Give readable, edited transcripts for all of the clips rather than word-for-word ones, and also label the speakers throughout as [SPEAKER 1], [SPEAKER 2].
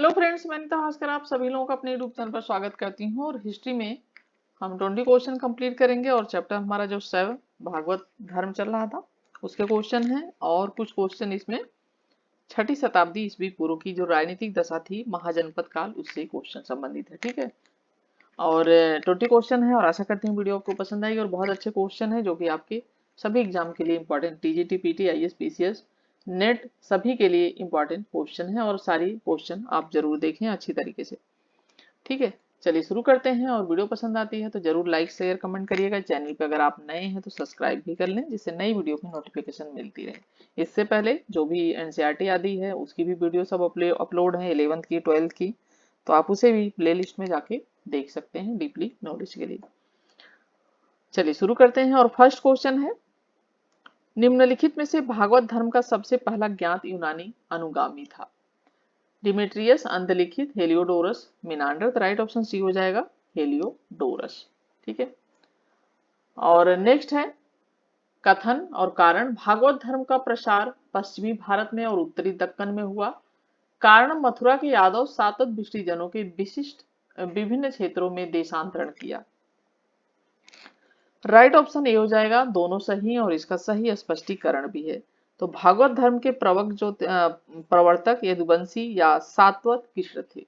[SPEAKER 1] Hello friends, मैं अनिता भास्कर आप सभी लोगों का अपने यूट्यूब चैनल पर स्वागत करती हूँ। और हिस्ट्री में हम 20 क्वेश्चन कंप्लीट करेंगे और चैप्टर हमारा जो 7 भागवत धर्म चल रहा था उसके क्वेश्चन हैं। और कुछ क्वेश्चन इसमें 6ठी शताब्दी ईस्वी पूर्व की जो राजनीतिक दशा थी महाजनपद काल उससे क्वेश्चन संबंधित है। ठीक है, और 20 क्वेश्चन है और आशा करती हूँ वीडियो आपको पसंद आएगी। और बहुत अच्छे क्वेश्चन है जो कि आपके सभी एग्जाम के लिए important, TGT, PT, IAS, PCS, net सभी के लिए इंपॉर्टेंट क्वेश्चन है। और सारी क्वेश्चन आप जरूर देखें अच्छी तरीके से। ठीक है, चलिए शुरू करते हैं। और वीडियो पसंद आती है तो जरूर लाइक शेयर कमेंट करिएगा। चैनल पे अगर आप नए हैं तो सब्सक्राइब भी कर लें जिससे नई वीडियो की नोटिफिकेशन मिलती रहे। इससे पहले जो भी एनसीईआरटी आदि है उसकी भी वीडियो सब अपलोड है, 11th की, 12th की, तो आप उसे भी प्ले लिस्ट में जाके देख सकते हैं डीपली नॉलेज के लिए। चलिए शुरू करते हैं। और फर्स्ट क्वेश्चन है, निम्नलिखित में से भागवत धर्म का सबसे पहला ज्ञात यूनानी अनुगामी था? डिमेट्रियस, अंतलिखित, हेलियोडोरस, मिनांडर। तो राइट ऑप्शन सी हो जाएगा हेलियोडोरस। ठीक है, और नेक्स्ट है, कथन और कारण, भागवत धर्म का प्रसार पश्चिमी भारत में और उत्तरी दक्कन में हुआ। कारण, मथुरा के यादव सातत जनों के विशिष्ट विभिन्न क्षेत्रों में देशांतरण किया। राइट ऑप्शन ए हो जाएगा, दोनों सही और इसका सही स्पष्टीकरण भी है। तो भागवत धर्म के प्रवर्तक यदुवंशी या सातवत कृष्ण थे।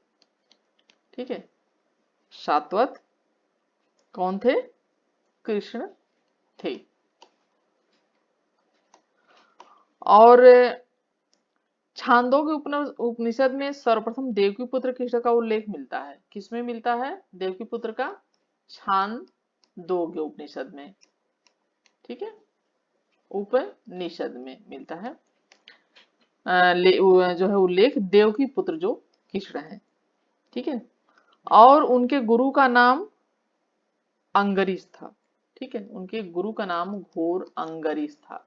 [SPEAKER 1] ठीक है, सातवत कौन थे? कृष्ण थे। और छांदोग्य उपनिषद में सर्वप्रथम देवकी पुत्र कृष्ण का उल्लेख मिलता है। किसमें मिलता है देवकी पुत्र का? छांदोग्य उपनिषद में। ठीक है, उपनिषद में मिलता है जो है उल्लेख देवकी पुत्र जो कृष्ण है। ठीक है, और उनके गुरु का नाम अंगरीश था। ठीक है, उनके गुरु का नाम घोर अंगरीश था।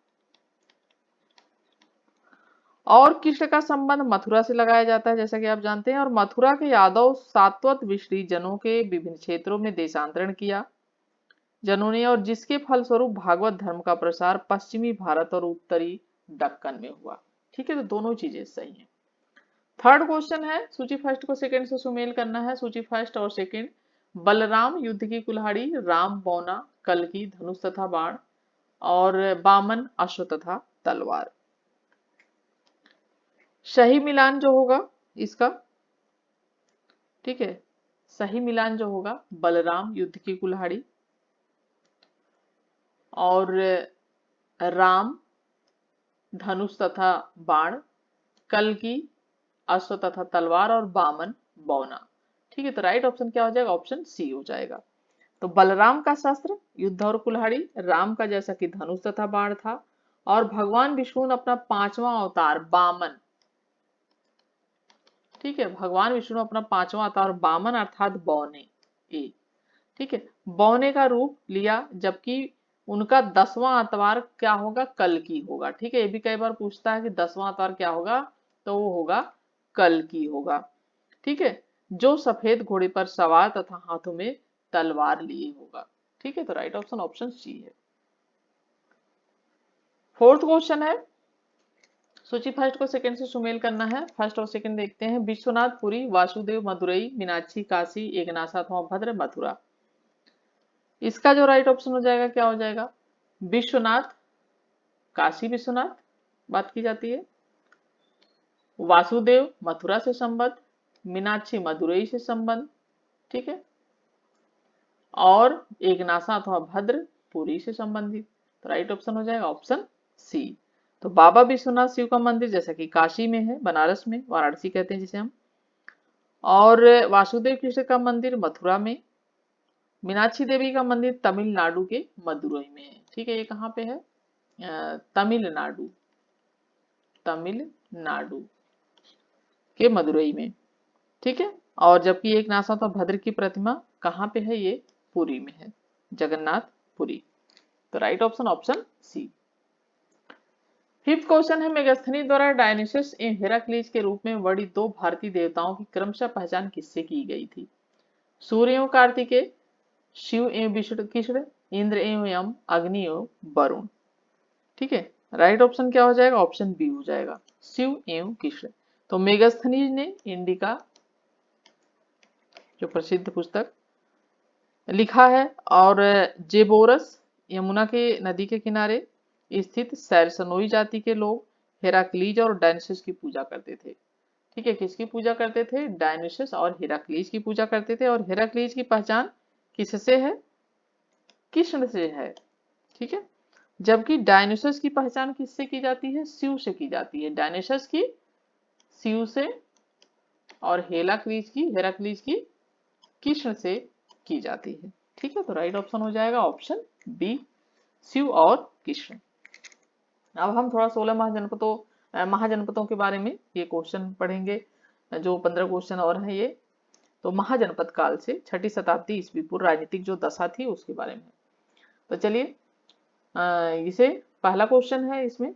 [SPEAKER 1] और कृष्ण का संबंध मथुरा से लगाया जाता है जैसा कि आप जानते हैं। और मथुरा के यादव सात्वत विश्री जनों के विभिन्न क्षेत्रों में देशांतरण किया जनों ने, और जिसके फलस्वरूप भागवत धर्म का प्रसार पश्चिमी भारत और उत्तरी दक्कन में हुआ। ठीक है, तो दोनों चीजें सही हैं। थर्ड क्वेश्चन है, सूची फर्स्ट को सेकंड से सुमेल करना है। सूची फर्स्ट और सेकंड, बलराम युद्ध की कुल्हाड़ी, राम बौना, कल्कि धनुष तथा बाण, और बामन अश्व तथा तलवार। सही मिलान जो होगा इसका, ठीक है, सही मिलान जो होगा बलराम युद्ध की कुल्हाड़ी, और राम धनुष तथा बाण, कल्कि अश्व तथा तलवार, और बामन बौना। ठीक है, तो राइट ऑप्शन क्या हो जाएगा? ऑप्शन सी हो जाएगा। तो बलराम का शस्त्र युद्ध और कुल्हाड़ी, राम का जैसा कि धनुष तथा बाण था, और भगवान विष्णु ने अपना 5वां अवतार बामन, ठीक है, भगवान विष्णु अपना 5वां अवतार बामन अर्थात बौने ए, ठीक है, बौने का रूप लिया, जबकि उनका 10वां अवतार क्या होगा? कल्कि होगा। ठीक है, ये भी कई बार पूछता है कि 10वां अवतार क्या होगा, तो वो होगा कल्कि होगा। ठीक है, जो सफेद घोड़े पर सवार तथा हाथों में तलवार लिए होगा। ठीक है, तो राइट ऑप्शन ऑप्शन सी है। फोर्थ क्वेश्चन है, सूची फर्स्ट को सेकंड से सुमेल करना है। फर्स्ट और सेकंड देखते हैं। विश्वनाथ पुरी, वासुदेव मदुरई, मीनाक्षी काशी, एकनाथ भद्र मथुरा। इसका जो राइट ऑप्शन हो जाएगा क्या हो जाएगा? विश्वनाथ, काशी विश्वनाथ बात की जाती है, वासुदेव मथुरा से संबंध, मीनाक्षी मदुरई से संबंध, ठीक है, और एकनाथ अथवा भद्र पुरी से संबंधित। तो राइट ऑप्शन हो जाएगा ऑप्शन सी। तो बाबा विश्वनाथ शिव का मंदिर जैसा कि काशी में है, बनारस में, वाराणसी कहते हैं जिसे हम, और वासुदेव कृष्ण का मंदिर मथुरा में, मीनाक्षी देवी का मंदिर तमिलनाडु के मदुरई में है। ठीक है, ये कहाँ पे है? तमिलनाडु, तमिलनाडु के मदुरई में। ठीक है, और जबकि एक नासा तो भद्र की प्रतिमा कहाँ पे है? ये पुरी में है, जगन्नाथ पुरी। तो right option option C. Fifth question है, मेगास्थनी द्वारा डायनिसस एवं हेराक्लीज के रूप में वर्णित 2 भारतीय देवताओं की क्रमशः पहचान किससे की गई थी? सूर्य एवं कार्तिकेय, शिव एवं विष्णु कृष्ण, इंद्र एवं यम, अग्नि एवं वरुण। ठीक है, राइट ऑप्शन क्या हो जाएगा? ऑप्शन बी हो जाएगा, शिव एवं कृष्ण। तो मेगास्थनीज ने इंडिका जो प्रसिद्ध पुस्तक लिखा है। और जेबोरस यमुना के नदी के किनारे स्थित सैरसनोई जाति के लोग हेराक्लीज और डायनिसस की पूजा करते थे। ठीक है, किसकी पूजा करते थे? डायनिसस और हेराक्लीज की पूजा करते थे। और हेराक्लीज की पहचान किससे है? कृष्ण से है। ठीक है, जबकि डायनिसस की पहचान किससे की जाती है? शिव से की जाती है। डायनिसस की शिव से और हेराक्लीज की कृष्ण से की जाती है। ठीक है, तो राइट ऑप्शन हो जाएगा ऑप्शन बी, शिव और कृष्ण। अब हम थोड़ा 16 महाजनपदों के बारे में ये क्वेश्चन पढ़ेंगे, जो 15 क्वेश्चन और हैं ये। तो महाजनपद काल से 6ठी शताब्दी ईस्वी पूर्व राजनीतिक जो दशा थी उसके बारे में। तो चलिए इसे पहला क्वेश्चन है, इसमें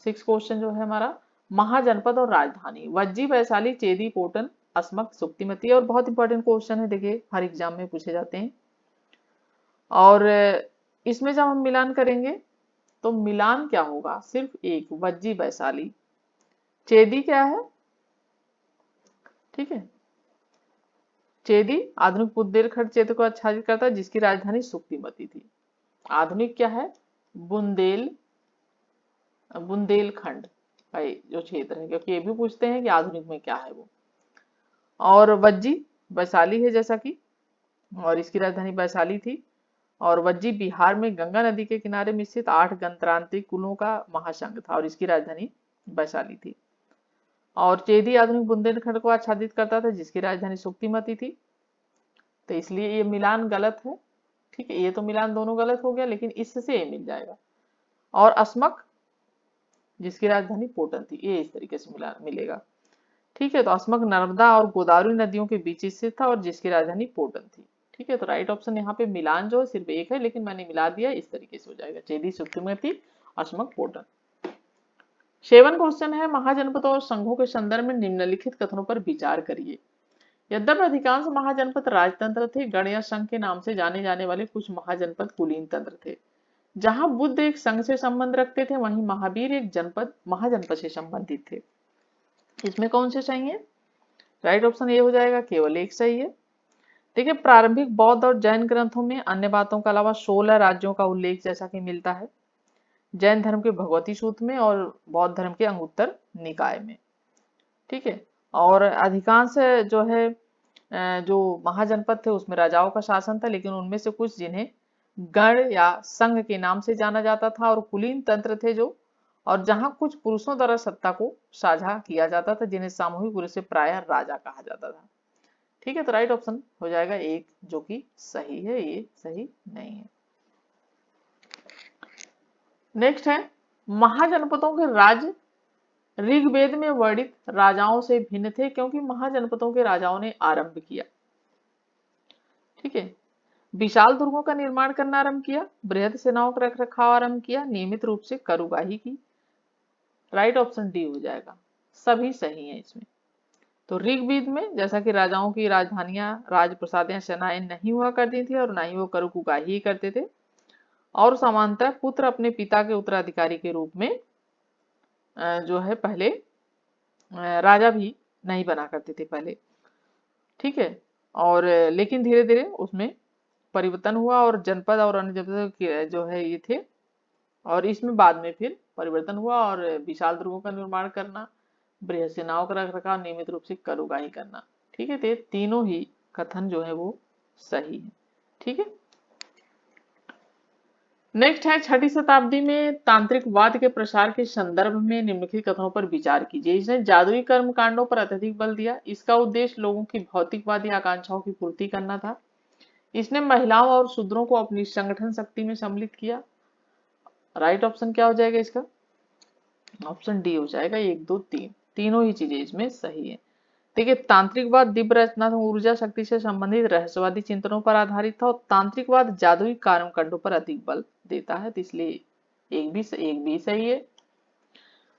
[SPEAKER 1] 6 क्वेश्चन जो है हमारा, महाजनपद और राजधानी। वज्जी, वैशाली, चेदी, पोटन, अस्मक, सुक्तिमती। और बहुत इंपॉर्टेंट क्वेश्चन है, देखिए हर एग्जाम में पूछे जाते हैं। और इसमें जब हम मिलान करेंगे तो मिलान क्या होगा? सिर्फ एक, वज्जी वैशाली। चेदी क्या है? ठीक है, चेदी आधुनिक बुंदेलखंड क्षेत्र को आच्छादित करता है, जिसकी राजधानी सुक्तिमती थी। आधुनिक क्या है? बुंदेलखंड का जो क्षेत्र है, क्योंकि ये भी पूछते हैं कि आधुनिक में क्या है वो। और वज्जी वैशाली है जैसा कि, और इसकी राजधानी वैशाली थी। और वज्जी बिहार में गंगा नदी के किनारे में स्थित 8 गणतांत्रिक कुलों का महासंघ था, और इसकी राजधानी वैशाली थी। और चेदी आधुनिक बुंदेलखंड को आच्छादित करता था, जिसकी राजधानी सुक्तिमती थी। तो इसलिए ये मिलान गलत है। ठीक है, ये तो मिलान दोनों गलत हो गया, लेकिन इससे ये मिल जाएगा। और अस्मक जिसकी राजधानी पोटन थी, ये इस तरीके से मिलेगा। ठीक है, तो अस्मक नर्मदा और गोदावरी नदियों के बीच स्थित था और जिसकी राजधानी पोटन थी। ठीक है, तो राइट ऑप्शन यहाँ पे मिलान जो है सिर्फ एक है, लेकिन मैंने मिला दिया, इस तरीके से हो जाएगा, चेदी, सुक्तिमती, अस्मक, पोटन। 7 क्वेश्चन है, महाजनपदों और संघों के संदर्भ में निम्नलिखित कथनों पर विचार करिए। यद्यपि अधिकांश महाजनपद राजतंत्र थे, गण या संघ के नाम से जाने जाने वाले कुछ महाजनपद कुलीन तंत्र थे। जहां बुद्ध एक संघ से संबंध रखते थे, वहीं महावीर एक महाजनपद से संबंधित थे। इसमें कौन से सही है? राइट ऑप्शन ये हो जाएगा, केवल एक सही है। देखिए, प्रारंभिक बौद्ध और जैन ग्रंथों में अन्य बातों के अलावा 16 राज्यों का उल्लेख जैसा कि मिलता है, जैन धर्म के भगवती सूत्र में और बौद्ध धर्म के अंगुत्तर निकाय में। ठीक है, और अधिकांश जो है जो महाजनपद थे उसमें राजाओं का शासन था, लेकिन उनमें से कुछ जिन्हें गण या संघ के नाम से जाना जाता था, और कुलीन तंत्र थे जो, और जहां कुछ पुरुषों द्वारा सत्ता को साझा किया जाता था, जिन्हें सामूहिक रूप से प्रायः राजा कहा जाता था। ठीक है, तो राइट ऑप्शन हो जाएगा एक, जो कि सही है, ये सही नहीं है। नेक्स्ट है, महाजनपदों के राज्य ऋग्वेद में वर्णित राजाओं से भिन्न थे, क्योंकि महाजनपदों के राजाओं ने आरंभ किया। ठीक है, विशाल दुर्गों का निर्माण करना आरंभ किया, बृहद सेनाओं का रख रखाव आरंभ किया, नियमित रूप से कर उगाही की। राइट ऑप्शन डी हो जाएगा, सभी सही है इसमें। तो ऋग्वेद में जैसा कि राजाओं की राजधानियां, राजप्रसाद या सेनाएं नहीं हुआ करती थी, और ना ही वो कर उगाही ही करते थे, और समांतर पुत्र अपने पिता के उत्तराधिकारी के रूप में जो है पहले राजा भी नहीं बना करते थे पहले। ठीक है, और लेकिन धीरे धीरे उसमें परिवर्तन हुआ, और जनपद और अन्य जनपद जो है ये थे, और इसमें बाद में फिर परिवर्तन हुआ, और विशाल दुर्गों का निर्माण करना, बृहद सेनाओं का रख रखाव, नियमित रूप से कर उगाही करना। ठीक है, तो तीनों ही कथन जो है वो सही है। ठीक है, नेक्स्ट है, 6ठी शताब्दी में तांत्रिकवाद के प्रसार के संदर्भ में निम्नलिखित कथनों पर विचार कीजिए। इसने जादुई कर्म कांडों पर अत्यधिक बल दिया। इसका उद्देश्य लोगों की भौतिकवादी आकांक्षाओं की पूर्ति करना था। इसने महिलाओं और शूद्रों को अपनी संगठन शक्ति में सम्मिलित किया। राइट ऑप्शन क्या हो जाएगा इसका? ऑप्शन डी हो जाएगा, 1, 2, 3, तीनों ही चीजें इसमें सही है। देखिए, तांत्रिकवाद दिव्य रचनात्मक ऊर्जा शक्ति से संबंधित रहस्यवादी चिंतनों पर आधारित था, और तांत्रिकवाद जादुई कर्मकांडों पर अधिक बल देता है, तो इसलिए एक भी सही है।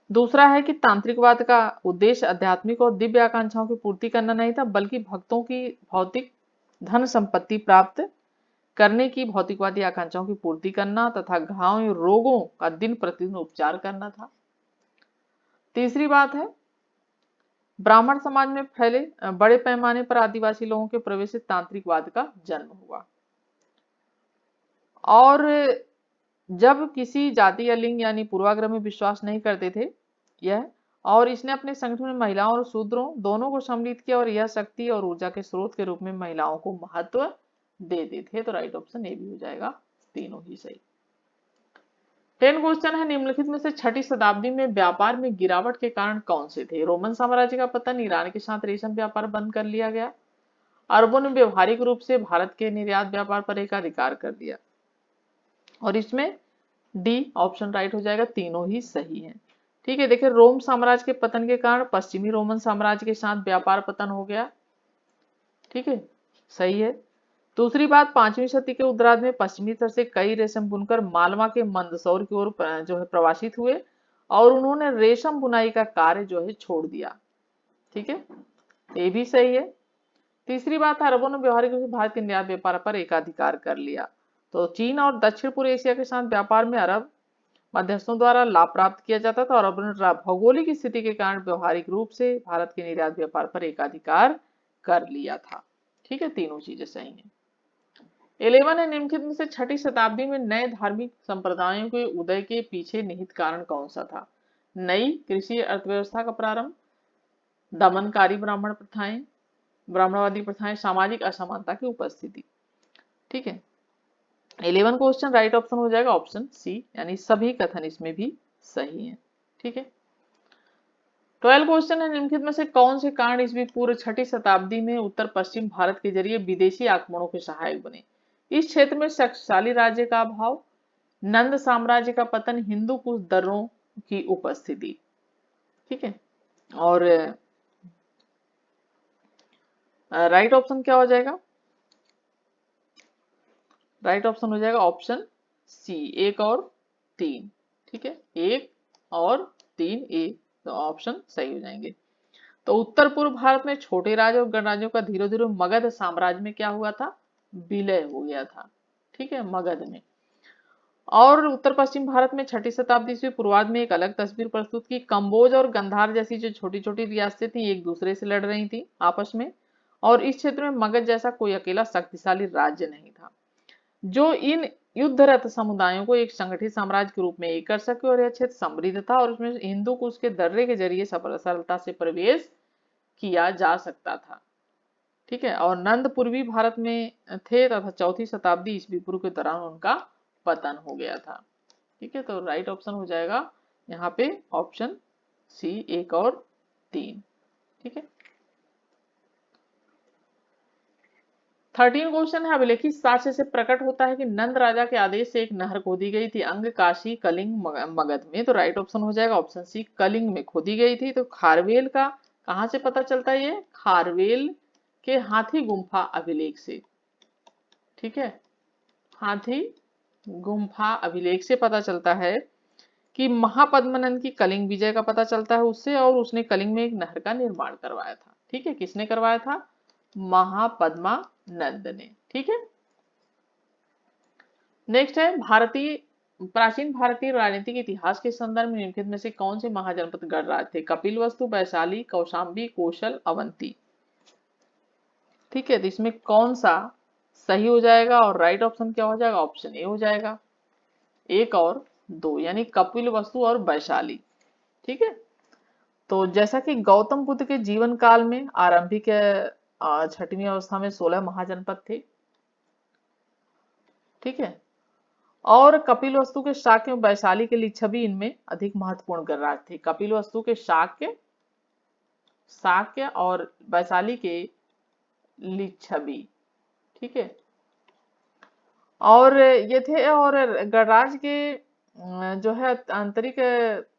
[SPEAKER 1] दूसरा है कि तांत्रिकवाद का उद्देश्य आध्यात्मिक और दिव्य आकांक्षाओं की पूर्ति करना नहीं था, बल्कि भक्तों की भौतिक धन संपत्ति प्राप्त करने की भौतिकवादी आकांक्षाओं की पूर्ति करना तथा घाव या रोगों का दिन प्रतिदिन उपचार करना था। तीसरी बात है ब्राह्मण समाज में फैले बड़े पैमाने पर आदिवासी लोगों के प्रवेश से तांत्रिकवाद का जन्म हुआ। और जब किसी जाति या लिंग यानी पूर्वाग्रह में विश्वास नहीं करते थे यह, और इसने अपने संगठन में महिलाओं और शूद्रों दोनों को सम्मिलित किया और यह शक्ति और ऊर्जा के स्रोत के रूप में महिलाओं को महत्व देते थे। तो राइट ऑप्शन ए भी हो जाएगा, तीनों ही सही। 10 क्वेश्चन है, निम्नलिखित में से छठी शताब्दी में व्यापार में गिरावट के कारण कौन से थे? रोमन साम्राज्य का पतन, ईरान के साथ रेशम व्यापार बंद कर लिया गया, अरबों ने व्यवहारिक रूप से भारत के निर्यात व्यापार पर एकाधिकार कर दिया। और इसमें डी ऑप्शन राइट हो जाएगा, तीनों ही सही है। ठीक है, देखिए रोम साम्राज्य के पतन के कारण पश्चिमी रोमन साम्राज्य के साथ व्यापार पतन हो गया। ठीक है, सही है। दूसरी बात, 5वीं सदी के उत्तरार्ध में पश्चिमी तट से कई रेशम बुनकर मालवा के मंदसौर की ओर जो है प्रवासित हुए और उन्होंने रेशम बुनाई का कार्य जो है छोड़ दिया। ठीक है, ये भी सही है। तीसरी बात, अरबों ने व्यवहारिक रूप से भारत के निर्यात व्यापार पर एकाधिकार कर लिया। तो चीन और दक्षिण पूर्व एशिया के साथ व्यापार में अरब मध्यस्थों द्वारा लाभ प्राप्त किया जाता था और अरबों ने भौगोलिक स्थिति के कारण व्यवहारिक रूप से भारत के निर्यात व्यापार पर एकाधिकार कर लिया था। ठीक है, तीनों चीजें सही हैं। 11 है, निम्नलिखित में से छठी शताब्दी में नए धार्मिक संप्रदायों के उदय के पीछे निहित कारण कौन सा था? नई कृषि अर्थव्यवस्था का प्रारंभ, दमनकारी ब्राह्मण प्रथाएं, ब्राह्मणवादी प्रथाएं, सामाजिक असमानता की उपस्थिति। ठीक है, 11 क्वेश्चन राइट ऑप्शन हो जाएगा ऑप्शन सी, यानी सभी कथन इसमें भी सही है। ठीक है, 12 क्वेश्चन है, निम्नलिखित में से कौन से कारण ईस्वी पूर्व छठी शताब्दी में उत्तर पश्चिम भारत के जरिए विदेशी आक्रमणों के सहायक बने? इस क्षेत्र में शक्तिशाली राज्य का अभाव, नंद साम्राज्य का पतन, हिंदू कुश दर्रों की उपस्थिति। ठीक है, और राइट ऑप्शन क्या हो जाएगा? राइट ऑप्शन हो जाएगा ऑप्शन सी, 1 और 3। ठीक है, 1 और 3 ए, तो ऑप्शन सही हो जाएंगे। तो उत्तर पूर्व भारत में छोटे राज्य और गणराज्यों का धीरे धीरे मगध साम्राज्य में क्या हुआ था? विलय हो गया था। ठीक है, मगध में। और उत्तर पश्चिम भारत में छठी शताब्दी से पूर्वार्ध में एक अलग तस्वीर प्रस्तुत की। कंबोज और गंधार जैसी जो छोटी छोटी रियासतें थी एक दूसरे से लड़ रही थी आपस में, और इस क्षेत्र में मगध जैसा कोई अकेला शक्तिशाली राज्य नहीं था जो इन युद्धरत समुदायों को एक संगठित साम्राज्य के रूप में एक कर सके। और यह क्षेत्र समृद्ध था और उसमें हिंदू को उसके दर्रे के जरिए सरलता से प्रवेश किया जा सकता था। ठीक है, और नंद पूर्वी भारत में थे तथा चौथी शताब्दी ईस्वी पूर्व के दौरान उनका पतन हो गया था। ठीक है, तो राइट ऑप्शन हो जाएगा यहाँ पे ऑप्शन सी, 1 और 3। ठीक है, 13 क्वेश्चन है, अभिलेखित साक्ष्य से प्रकट होता है कि नंद राजा के आदेश से एक नहर खोदी गई थी अंग काशी कलिंग मगध में। तो राइट ऑप्शन हो जाएगा ऑप्शन सी, कलिंग में खोदी गई थी। तो खारवेल का कहां से पता चलता है? ये खारवेल के हाथी गुम्फा अभिलेख से। ठीक है, हाथी गुम्फा अभिलेख से पता चलता है कि महापद्मनंद की कलिंग विजय का पता चलता है उससे, और उसने कलिंग में एक नहर का निर्माण करवाया था। ठीक है, किसने करवाया था? महापद्मानंद ने। ठीक है, नेक्स्ट है, प्राचीन भारतीय राजनीतिक इतिहास के संदर्भ में निम्नलिखित में से कौन से महाजनपद गणराज्य थे? कपिलवस्तु, वैशाली, कौशाम्बी, कौशल, अवंती। ठीक है, तो इसमें कौन सा सही हो जाएगा और राइट ऑप्शन क्या हो जाएगा? ऑप्शन ए हो जाएगा, 1 और 2, यानी कपिलवस्तु और वैशाली। ठीक है, तो जैसा कि गौतम बुद्ध के जीवन काल में आरंभिक छठवीं अवस्था में 16 महाजनपद थे। ठीक है, और कपिलवस्तु के शाक्य और वैशाली के लिच्छवी इनमें अधिक महत्वपूर्ण गणराज्य थे। कपिलवस्तु के शाक्य और वैशाली के लिच्छवी। ठीक है, और ये थे, और गणराज्य के जो है आंतरिक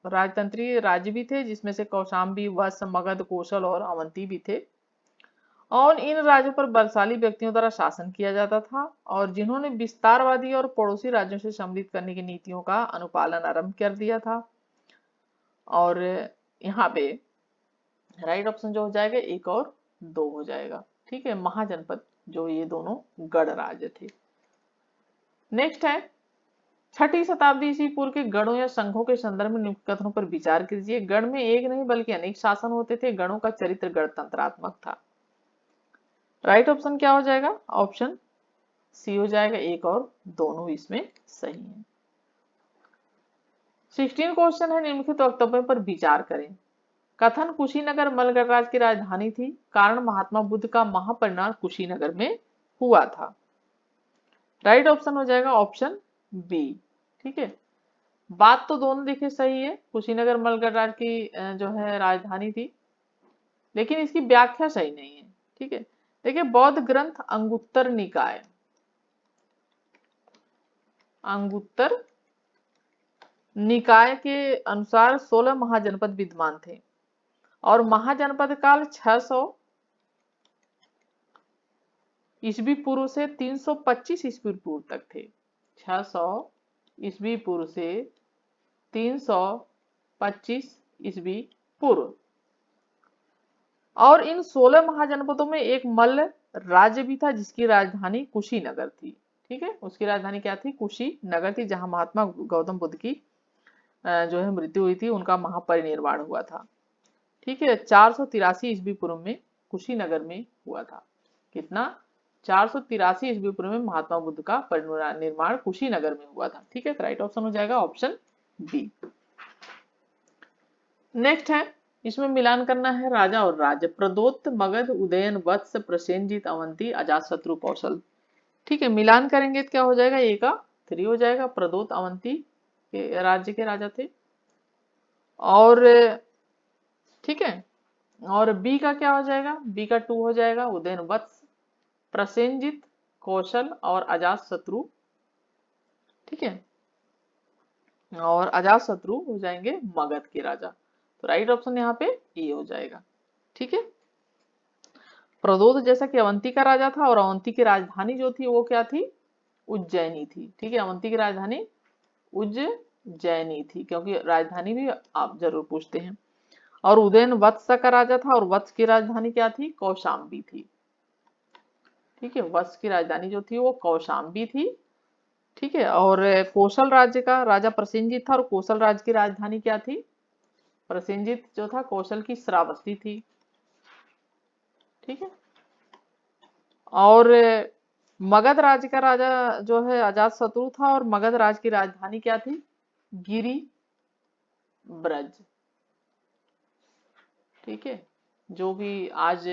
[SPEAKER 1] राजतंत्रीय राज्य भी थे जिसमें से कौशाम्बी, वत्स, मगध, कौशल और अवंती भी थे। और इन राज्यों पर बलशाली व्यक्तियों द्वारा शासन किया जाता था और जिन्होंने विस्तारवादी और पड़ोसी राज्यों से सम्मिलित करने की नीतियों का अनुपालन आरंभ कर दिया था। और यहाँ पे राइट ऑप्शन जो हो जाएगा 1 और 2 हो जाएगा। ठीक है, महाजनपद जो ये दोनों गण राज्य थे। नेक्स्ट है, छठी शताब्दी ईस्वी पूर्व के गणों या संघों के संदर्भ में निम्न कथनों पर विचार कीजिए। गण में एक नहीं बल्कि अनेक शासन होते थे। गणों का चरित्र गणतंत्रात्मक था। राइट ऑप्शन क्या हो जाएगा? ऑप्शन सी हो जाएगा, एक और दोनों इसमें सही है। 16 क्वेश्चन है, निम्नलिखित वक्तव्य पर विचार करें। कथन कुशीनगर मलगढ़ राज की राजधानी थी, कारण महात्मा बुद्ध का महापरिनिर्वाण कुशीनगर में हुआ था। राइट ऑप्शन हो जाएगा ऑप्शन बी। ठीक है, बात तो दोनों देखिए सही है, कुशीनगर मलगढ़ राज की जो है राजधानी थी, लेकिन इसकी व्याख्या सही नहीं है। ठीक है, देखिए बौद्ध ग्रंथ अंगुत्तर निकाय, अंगुत्तर निकाय के अनुसार 16 महाजनपद विद्यमान थे और महाजनपद काल 600 ईस्वी पूर्व से 325 ईस्वी पूर्व तक थे। 600 ईस्वी पूर्व से 325 ईस्वी पूर्व। और इन 16 महाजनपदों में एक मल्ल राज्य भी था जिसकी राजधानी कुशीनगर थी। ठीक है, उसकी राजधानी क्या थी? कुशीनगर थी, जहां महात्मा गौतम बुद्ध की जो है मृत्यु हुई थी, उनका महापरिनिर्वाण हुआ था। ठीक है, 483 ईस्वी पूर्व में कुशीनगर में हुआ था। कितना? 483 ईस्वी पूर्व में महात्मा बुद्ध का परिनिर्वाण कुशीनगर में हुआ था। ठीक है, तो राइट ऑप्शन हो जाएगा ऑप्शन बी। नेक्स्ट है, इसमें मिलान करना है राजा और राज्य। प्रदोत्त, मगध, उदयन, वत्स, प्रसेनजीत, अवंती, अजातशत्रु, कौशल। ठीक है, मिलान करेंगे तो क्या हो जाएगा? ए का 3 हो जाएगा। प्रदोत्त अवंती के राज्य के राजा थे। और ठीक है, और बी का क्या हो जाएगा? बी का 2 हो जाएगा। उदयन, वत्स, प्रसेनजित, कौशल और अजातशत्रु। ठीक है, और अजातशत्रु हो जाएंगे मगध के राजा। तो राइट ऑप्शन यहाँ पे ए हो जाएगा। ठीक है, प्रदोत जैसा कि अवंती का राजा था और अवंती की राजधानी जो थी वो क्या थी? उज्जैनी थी। ठीक है, अवंती की राजधानी उज्जैनी थी, क्योंकि राजधानी भी आप जरूर पूछते हैं। और उदयन वत्स का राजा था और वत्स की राजधानी क्या थी? कौशाम्बी थी। ठीक है, वत्स की राजधानी जो थी वो कौशाम्बी थी। ठीक है, और कौशल राज्य का राजा प्रसेनजीत था और कौशल राज्य की राजधानी क्या थी? प्रसेनजीत जो था कौशल की श्रावस्ती थी। ठीक है, और मगध राज्य का राजा जो है अजातशत्रु था और मगध राज्य की राजधानी क्या थी? गिरी ब्रज। ठीक है, जो भी आज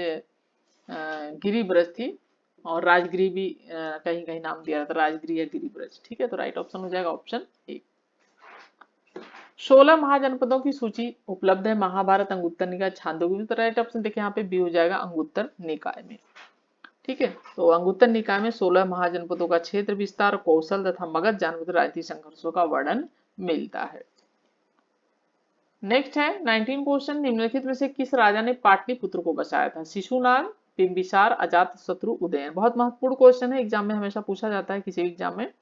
[SPEAKER 1] गिरी ब्रज थी, और राजगिरी भी कहीं कहीं नाम दिया था, राजगिरी या गिरी ब्रज। ठीक है, तो राइट ऑप्शन हो जाएगा ऑप्शन ए। 16 महाजनपदों की सूची उपलब्ध है महाभारत, अंगुत्तर निकाय, छांदोग्य। तो राइट ऑप्शन देखिए यहाँ पे बी हो जाएगा, अंगुत्तर निकाय में। ठीक है, तो अंगुत्तर निकाय में 16 महाजनपदों का क्षेत्र विस्तार, कौशल तथा मगध जानपद राजनीतिक संघर्षों का वर्णन मिलता है। नेक्स्ट है 19 क्वेश्चन, निम्नलिखित में से किस राजा ने पाटलिपुत्र को बसाया था? शिशुनाग, बिंबिसार, अजातशत्रु, उदयन। बहुत महत्वपूर्ण क्वेश्चन है, एग्जाम में हमेशा पूछा जाता है किसी एग्जाम में।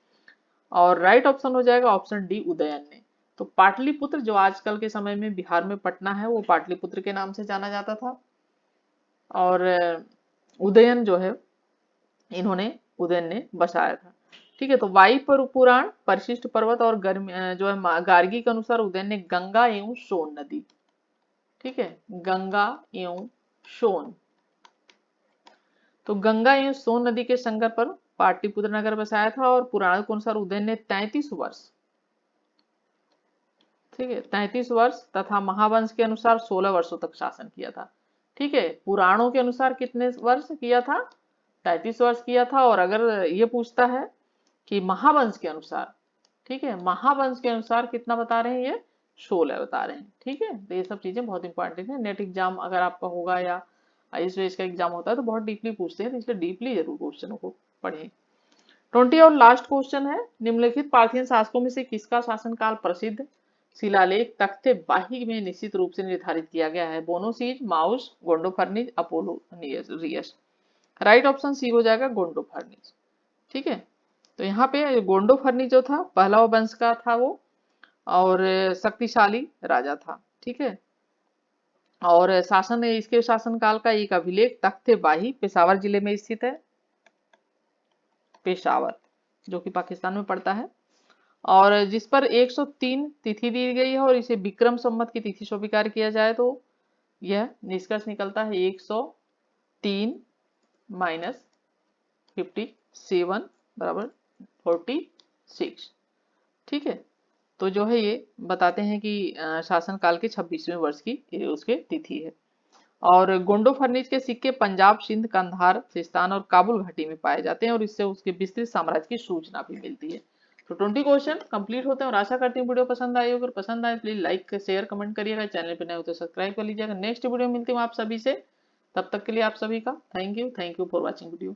[SPEAKER 1] और राइट ऑप्शन हो जाएगा ऑप्शन डी, उदयन ने। तो पाटलिपुत्र जो आजकल के समय में बिहार में पटना है, वो पाटलिपुत्र के नाम से जाना जाता था। और उदयन जो है इन्होंने उदयन ने बसाया था। ठीक है, तो वायु पुराण, परिशिष्ट पर्वत और जो है गार्गी के अनुसार उदयन ने गंगा एवं सोन नदी, ठीक है, गंगा एवं सोन, तो गंगा एवं सोन नदी के संगम पर पाटलिपुत्र नगर बसाया था। और पुराणों के अनुसार उदयन ने 33 वर्ष, ठीक है, 33 वर्ष तथा महावंश के अनुसार 16 वर्षों तक शासन किया था। ठीक है, पुराणों के अनुसार कितने वर्ष किया था? 33 वर्ष किया था। और अगर ये पूछता है कि महावंश के अनुसार, ठीक है, महावंश के अनुसार कितना बता रहे हैं? ये 16 बता रहे हैं। ठीक है, तो ये सब चीजें बहुत इंपॉर्टेंट है। नेट एग्जाम अगर आपका होगा या ISWS का एग्जाम होता है तो बहुत डीपली पूछते हैं, तो इसलिए डीपली जरूर क्वेश्चनों को पढ़ें। 20 और लास्ट क्वेश्चन है, निम्नलिखित पार्थियन शासकों में से किसका शासनकाल प्रसिद्ध शिलालेख तख्ते बाही में निश्चित रूप से निर्धारित किया गया है? Vonones, Maues, Gondophares, Apollonius. Right option C हो जाएगा, गोंडोफर्निज। ठीक है, तो यहाँ पे गोंडोफर्निज जो था पहला वंश का था वो, और शक्तिशाली राजा था। ठीक है, और शासन इसके शासनकाल का एक अभिलेख तख्ते बाही पेशावर जिले में स्थित है, पेशावर जो कि पाकिस्तान में पड़ता है। और जिस पर 103 तिथि दी गई है और इसे विक्रम संवत की तिथि स्वीकार किया जाए तो यह निष्कर्ष निकलता है 103 माइनस 57 बराबर 46। ठीक है, तो जो है ये बताते हैं कि शासनकाल के 26वें वर्ष की ये उसके तिथि है। और गोंडो फर्निच के सिक्के पंजाब, सिंध, कंधार, सिस्तान और काबुल घाटी में पाए जाते हैं और इससे उसके विस्तृत साम्राज्य की सूचना भी मिलती है। तो 20 क्वेश्चन कंप्लीट होते हैं और आशा करती हूँ वीडियो पसंद आई होगी। अगर पसंद आए प्लीज लाइक शेयर कमेंट करिएगा, चैनल पर नए हो तो सब्सक्राइब कर लीजिएगा। नेक्स्ट वीडियो मिलती हूँ आप सभी से, तब तक के लिए आप सभी का thank you for watching video.